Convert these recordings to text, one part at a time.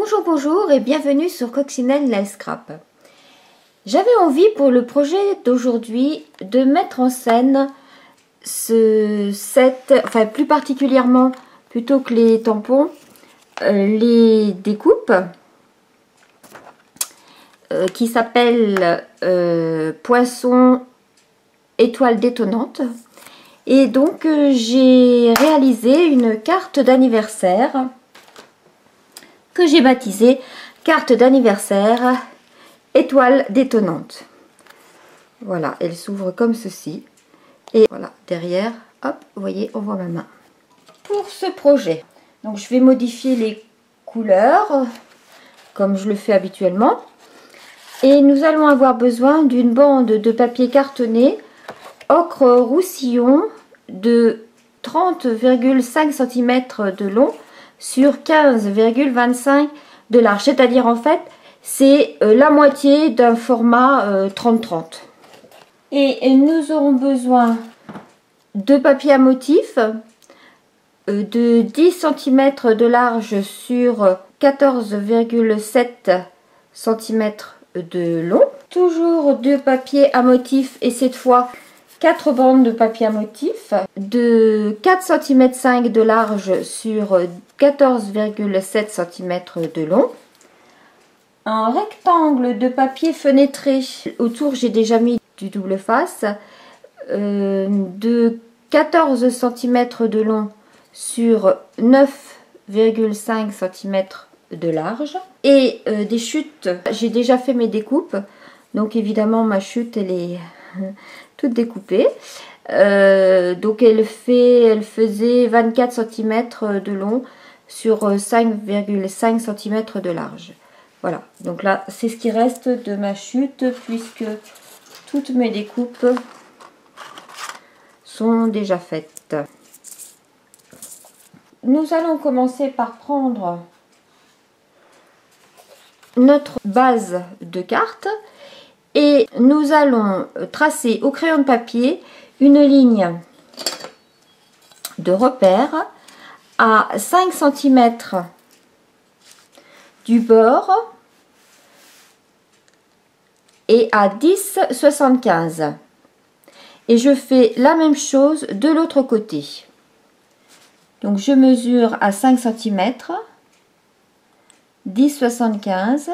Bonjour, bonjour et bienvenue sur Coccinelle la Scrap. J'avais envie pour le projet d'aujourd'hui de mettre en scène ce set, enfin plus particulièrement plutôt que les tampons, les découpes qui s'appellent Poisson étoile détonnante. Et donc j'ai réalisé une carte d'anniversaire que j'ai baptisée carte d'anniversaire étoile détonnante. Voilà, elle s'ouvre comme ceci. Et voilà, derrière, hop, vous voyez, on voit ma main. Pour ce projet, donc je vais modifier les couleurs comme je le fais habituellement. Et nous allons avoir besoin d'une bande de papier cartonné ocre roussillon de 30,5 cm de long sur 15,25 de large. C'est-à-dire en fait, c'est la moitié d'un format 30-30. Et nous aurons besoin de papier à motif de 10 cm de large sur 14,7 cm de long. Toujours de papier à motif et cette fois 4 bandes de papier à motif de 4,5 cm de large sur 14,7 cm de long. Un rectangle de papier fenêtré, autour j'ai déjà mis du double face, de 14 cm de long sur 9,5 cm de large. Et des chutes, j'ai déjà fait mes découpes, donc évidemment ma chute elle est toute découpée. Donc elle faisait 24 cm de long sur 5,5 cm de large. Voilà, donc là c'est ce qui reste de ma chute puisque toutes mes découpes sont déjà faites. Nous allons commencer par prendre notre base de carte et nous allons tracer au crayon de papier une ligne de repère à 5 cm du bord et à 10,75. Et je fais la même chose de l'autre côté. Donc je mesure à 5 cm, 10,75.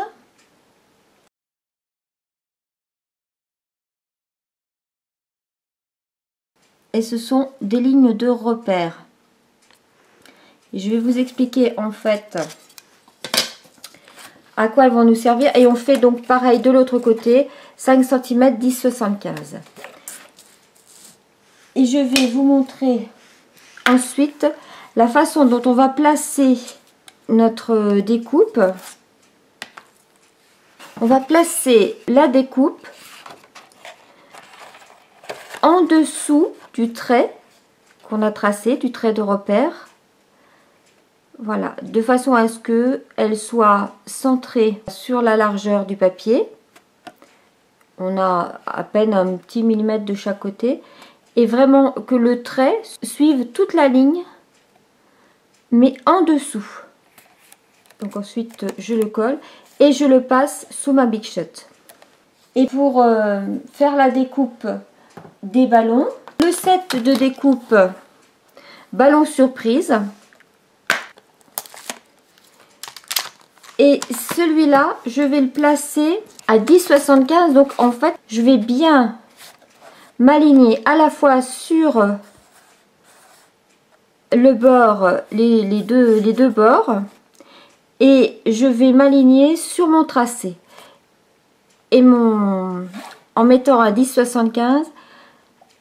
Et ce sont des lignes de repère. Je vais vous expliquer en fait à quoi elles vont nous servir. Et on fait donc pareil de l'autre côté, 5 cm, 10,75. Et je vais vous montrer ensuite la façon dont on va placer notre découpe. On va placer la découpe en dessous du trait qu'on a tracé, du trait de repère. Voilà, de façon à ce qu'elle soit centrée sur la largeur du papier. On a à peine un petit millimètre de chaque côté. Et vraiment que le trait suive toute la ligne, mais en dessous. Donc ensuite, je le colle et je le passe sous ma Big Shot. Et pour faire la découpe des ballons, le set de découpe ballon surprise. Et celui-là, je vais le placer à 10,75. Donc en fait, je vais bien m'aligner à la fois sur le bord, les deux bords. Et je vais m'aligner sur mon tracé. Et en mettant à 10,75,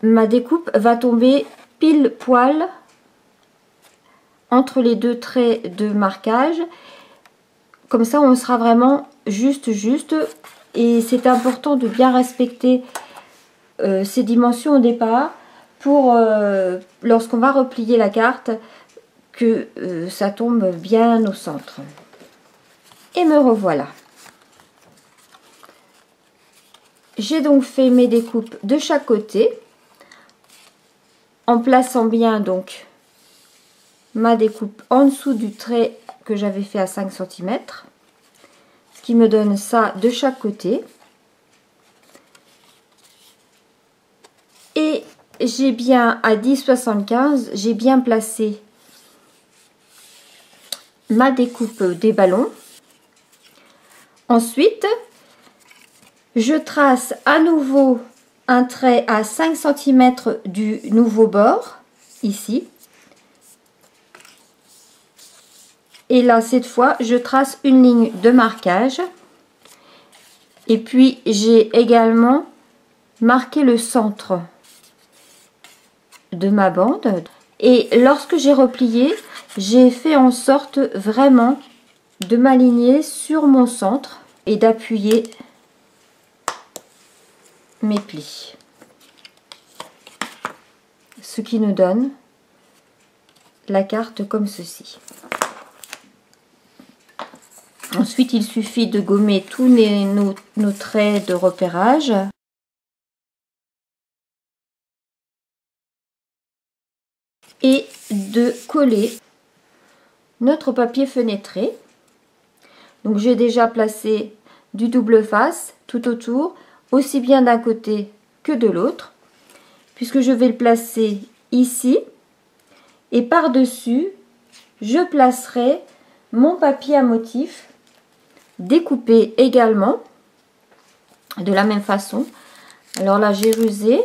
ma découpe va tomber pile poil entre les deux traits de marquage. Comme ça, on sera vraiment juste. Et c'est important de bien respecter ces dimensions au départ pour lorsqu'on va replier la carte, que ça tombe bien au centre. Et me revoilà. J'ai donc fait mes découpes de chaque côté en plaçant bien donc ma découpe en dessous du trait que j'avais fait à 5 cm. qui me donne ça de chaque côté. Et j'ai bien, à 10,75, j'ai bien placé ma découpe des ballons. Ensuite, je trace à nouveau un trait à 5 cm du nouveau bord, ici. Et là, cette fois, je trace une ligne de marquage. Et puis, j'ai également marqué le centre de ma bande. Et lorsque j'ai replié, j'ai fait en sorte vraiment de m'aligner sur mon centre et d'appuyer mes plis. Ce qui nous donne la carte comme ceci. Ensuite, il suffit de gommer tous nos traits de repérage. Et de coller notre papier fenêtré. Donc j'ai déjà placé du double face tout autour, aussi bien d'un côté que de l'autre, puisque je vais le placer ici. Et par-dessus, je placerai mon papier à motif découpé également de la même façon. Alors là, j'ai rusé.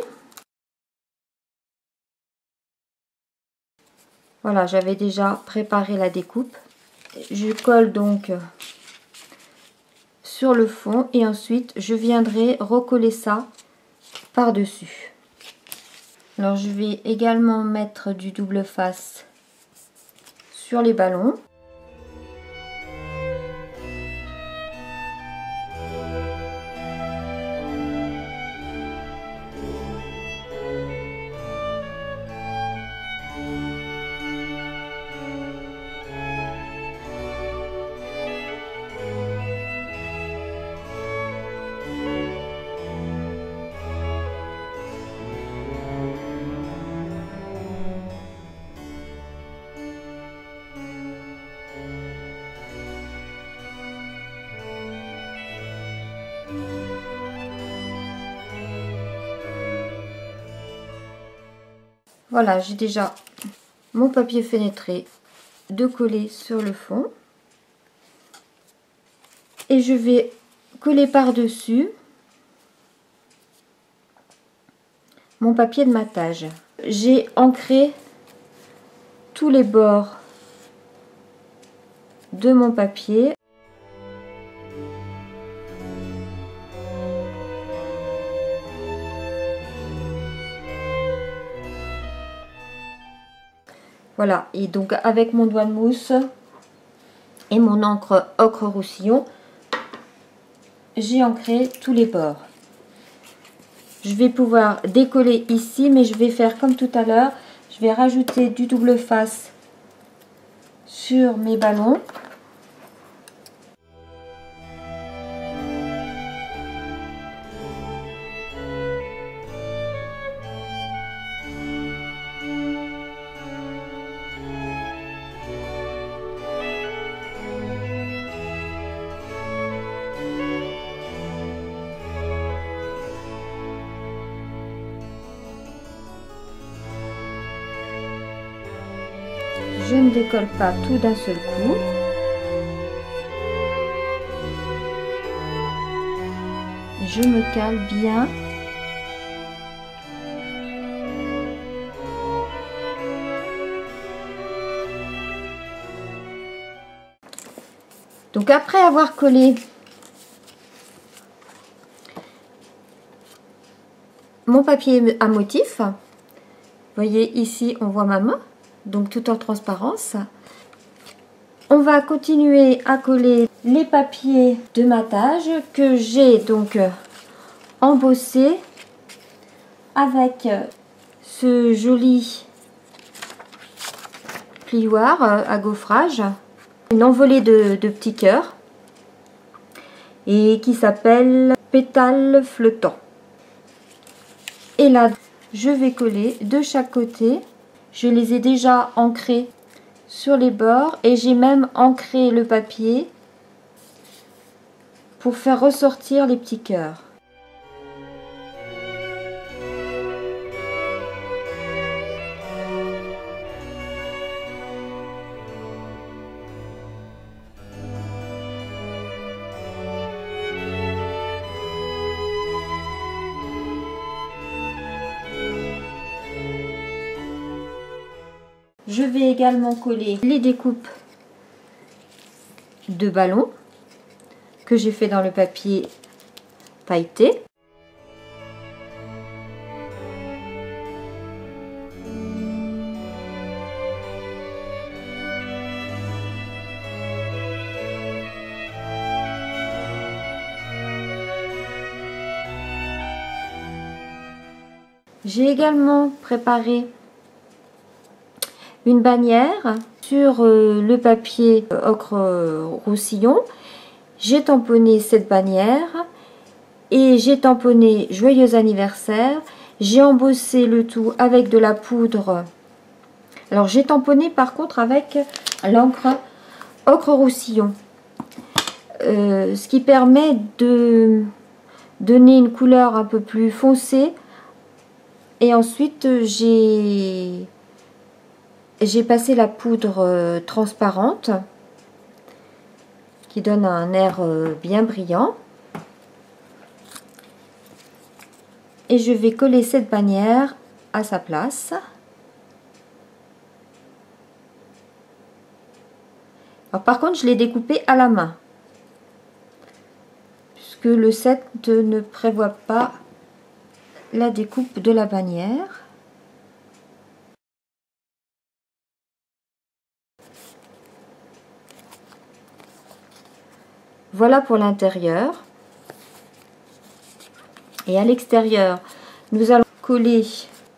Voilà, j'avais déjà préparé la découpe. Je colle donc sur le fond et ensuite je viendrai recoller ça par-dessus. Alors je vais également mettre du double face sur les ballons. Voilà, j'ai déjà mon papier fenêtré de coller sur le fond. Et je vais coller par-dessus mon papier de matage. J'ai ancré tous les bords de mon papier. Voilà, et donc avec mon doigt de mousse et mon encre ocre roussillon, j'ai ancré tous les bords. Je vais pouvoir décoller ici, mais je vais faire comme tout à l'heure. Je vais rajouter du double face sur mes ballons. Je ne décolle pas tout d'un seul coup. Je me cale bien. Donc après avoir collé mon papier à motif, vous voyez ici on voit ma main, donc tout en transparence. On va continuer à coller les papiers de matage que j'ai donc embossé avec ce joli plioir à gaufrage, une envolée de petits cœurs et qui s'appelle pétales flottants. Et là, je vais coller de chaque côté. Je les ai déjà ancrés sur les bords et j'ai même ancré le papier pour faire ressortir les petits cœurs. Je vais également coller les découpes de ballons que j'ai fait dans le papier pailleté. J'ai également préparé une bannière sur le papier ocre roussillon. J'ai tamponné cette bannière et j'ai tamponné joyeux anniversaire. J'ai embossé le tout avec de la poudre. Alors j'ai tamponné par contre avec l'encre ocre roussillon, ce qui permet de donner une couleur un peu plus foncée. Et ensuite j'ai passé la poudre transparente qui donne un air bien brillant. Et je vais coller cette bannière à sa place. Alors, par contre, je l'ai découpée à la main, puisque le set ne prévoit pas la découpe de la bannière. Voilà pour l'intérieur. Et à l'extérieur, nous allons coller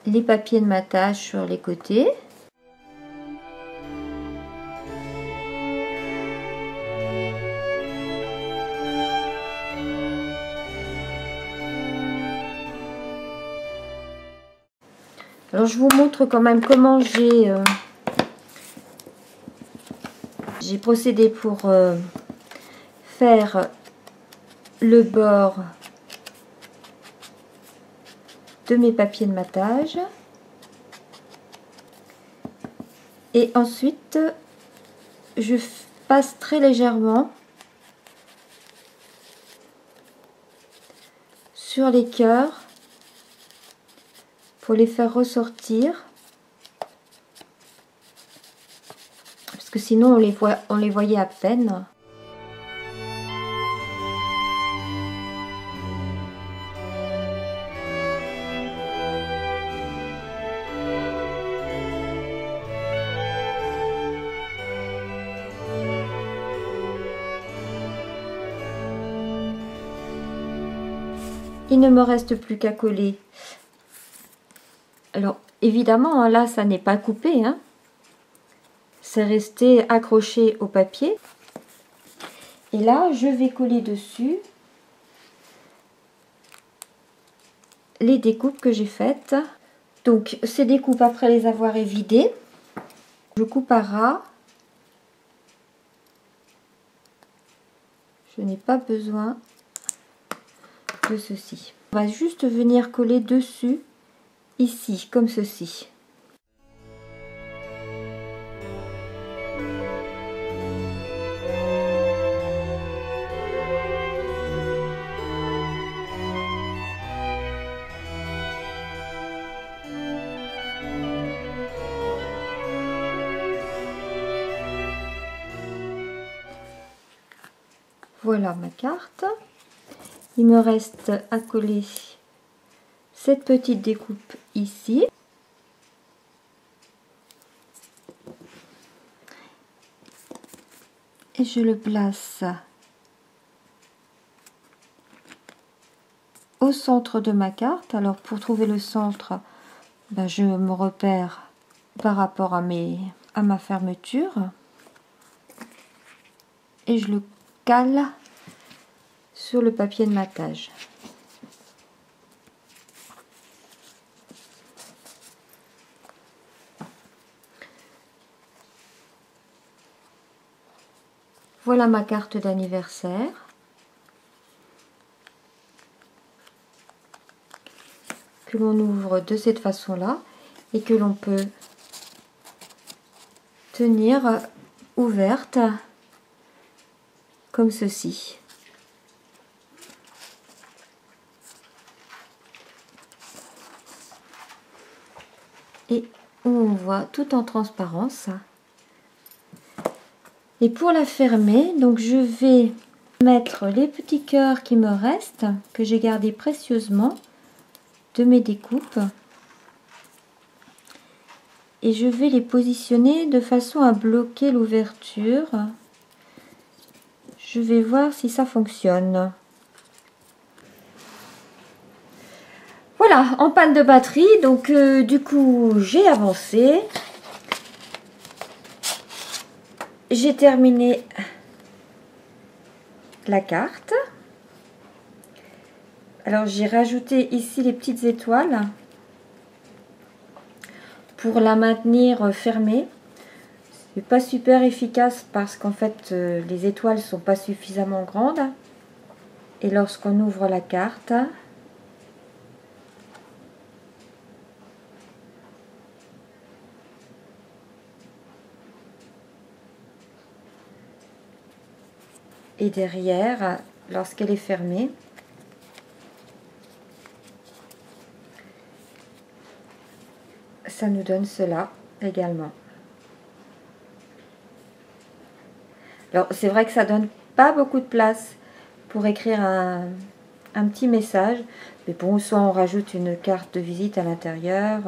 les papiers de matage sur les côtés. Alors je vous montre quand même comment j'ai procédé pour faire le bord de mes papiers de matage. Et ensuite je passe très légèrement sur les cœurs pour les faire ressortir, parce que sinon on les voyait à peine. Il ne me reste plus qu'à coller. Alors évidemment, là ça n'est pas coupé, hein. C'est resté accroché au papier. Et là je vais coller dessus les découpes que j'ai faites. Donc ces découpes, après les avoir évidées, je coupe à ras. Je n'ai pas besoin de ceci. On va juste venir coller dessus, ici, comme ceci. Voilà ma carte. Il me reste à coller cette petite découpe ici. Et je le place au centre de ma carte. Alors pour trouver le centre, je me repère par rapport à ma fermeture. Et je le cale sur le papier de matage. Voilà ma carte d'anniversaire. l'on ouvre de cette façon-là et que l'on peut tenir ouverte comme ceci. Et on voit tout en transparence. Et pour la fermer, donc je vais mettre les petits cœurs qui me restent, que j'ai gardés précieusement de mes découpes. Et je vais les positionner de façon à bloquer l'ouverture. Je vais voir si ça fonctionne. Voilà, en panne de batterie, donc du coup j'ai avancé. J'ai terminé la carte. Alors j'ai rajouté ici les petites étoiles pour la maintenir fermée. C'est pas super efficace parce qu'en fait les étoiles sont pas suffisamment grandes. Et lorsqu'on ouvre la carte, et derrière, lorsqu'elle est fermée, ça nous donne cela également. Alors c'est vrai que ça donne pas beaucoup de place pour écrire un petit message, mais bon, soit on rajoute une carte de visite à l'intérieur,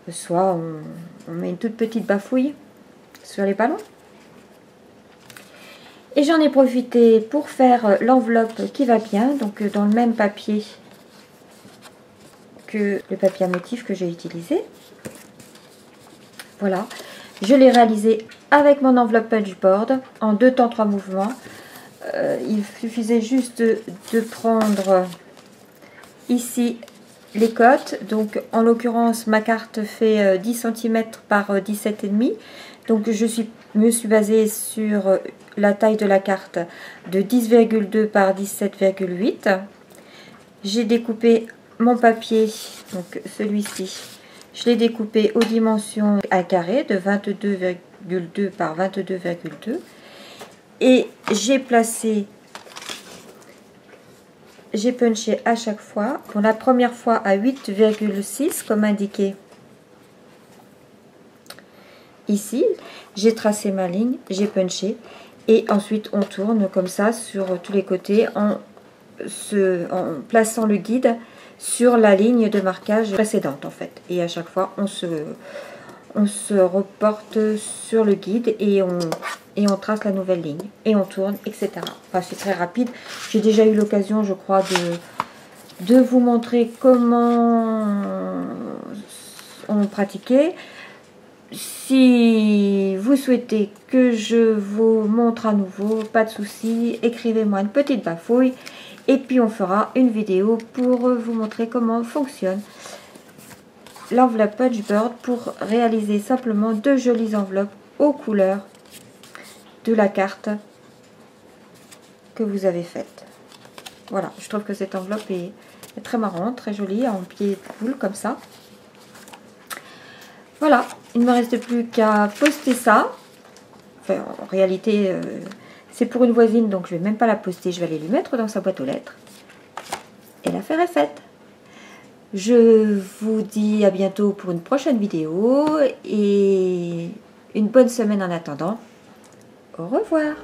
soit on met une toute petite bafouille sur les ballons. Et j'en ai profité pour faire l'enveloppe qui va bien, donc dans le même papier que le papier à motif que j'ai utilisé. Voilà, je l'ai réalisé avec mon enveloppe punchboard en 2 temps 3 mouvements. Il suffisait juste de prendre ici les cotes. Donc en l'occurrence ma carte fait 10 cm par 17,5. Donc me suis basée sur la taille de la carte de 10,2 par 17,8. J'ai découpé mon papier, donc celui-ci, je l'ai découpé aux dimensions à carré de 22,2 par 22,2 et j'ai punché à chaque fois. Pour la première fois à 8,6 comme indiqué ici, j'ai tracé ma ligne, j'ai punché et ensuite on tourne comme ça sur tous les côtés en plaçant le guide sur la ligne de marquage précédente en fait. Et à chaque fois on se reporte sur le guide et on trace la nouvelle ligne et on tourne, etc. Enfin, c'est très rapide. J'ai déjà eu l'occasion, je crois, de vous montrer comment on pratiquait. Si vous souhaitez que je vous montre à nouveau, pas de souci, écrivez-moi une petite bafouille et puis on fera une vidéo pour vous montrer comment fonctionne l'enveloppe Punchboard pour réaliser simplement 2 jolies enveloppes aux couleurs de la carte que vous avez faite. Voilà, je trouve que cette enveloppe est très marrante, très jolie, en pied de poule comme ça. Voilà, il ne me reste plus qu'à poster ça. Enfin, en réalité, c'est pour une voisine, donc je ne vais même pas la poster. Je vais aller lui mettre dans sa boîte aux lettres. Et l'affaire est faite. Je vous dis à bientôt pour une prochaine vidéo. Et une bonne semaine en attendant. Au revoir.